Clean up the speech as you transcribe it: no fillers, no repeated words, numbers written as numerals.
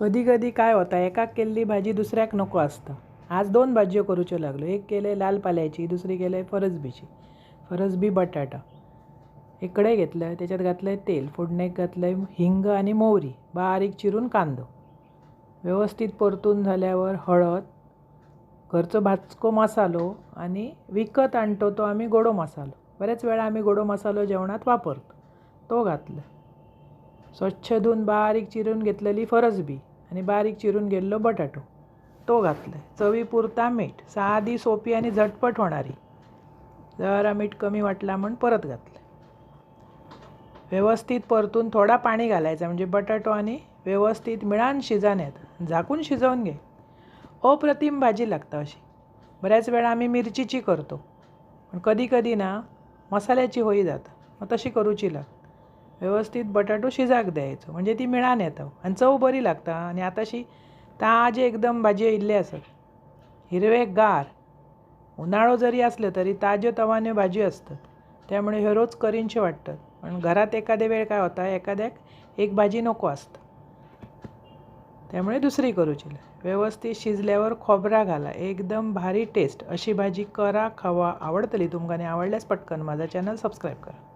कधी कधी काय होता, एकाक केल्ली भाजी दुसऱ्याक नको असता। आज दोन भाज्यो करूच्यो लागलो। एक केले लाल पाल्याची, दुसरी केले फरसबीची। फरसबी बटाटा एक कढई घेतलं, त्याच्यात घातलंय तेल, फोडणीक घातलंय हिंग आणि मोहरी, बारीक चिरून कांदो व्यवस्थित परतून झाल्यावर हळद, घरचो भाजको मसालो आणि विकत आणतो तो आम्ही गोडो मसालो। बऱ्याच वेळा आम्ही गोडो मसालो जेवणात वापरतो, तो घातला। स्वच्छ धुवून बारीक चिरून घेतलेली फरसबी आणि बारीक चिरून गेल्लो बटाटो तो घातला। चवीपुरता मीठ, साधी सोपी आणि झटपट होणारी। जरा मीठ कमी वाटला म्हणून परत घातलं। व्यवस्थित परतून थोडा पाणी घालायचा, म्हणजे बटाटो आणि व्यवस्थित मिळान शिजाण्यात। झाकून शिजवून घे। अप्रतिम भाजी लागता अशी। बऱ्याच वेळा आम्ही मिरचीची करतो, पण कधी कधी ना मसाल्याची होई जाता, मग तशी करूची लागते। व्यवस्थित बटाटो शिजाक द्यायचो, म्हणजे ती मिळान येतं आणि चव बरी लागता। आणि आताशी ताजे एकदम भाजी इल्ले असत, हिरवेगार। उन्हाळो जरी असलं तरी ताज्यो तवान्यो भाजी असतात, त्यामुळे हे रोज करीनशे वाटतात। पण घरात एखाद्या वेळ काय होता, एखाद्याक एक भाजी नको असतं, त्यामुळे दुसरी करूची। व्यवस्थित शिजल्यावर खोबरा घाला, एकदम भारी टेस्ट। अशी भाजी करा, खावा, आवडतली तुमका आणि आवडल्यास पटकन माझा चॅनल सबस्क्राईब करा।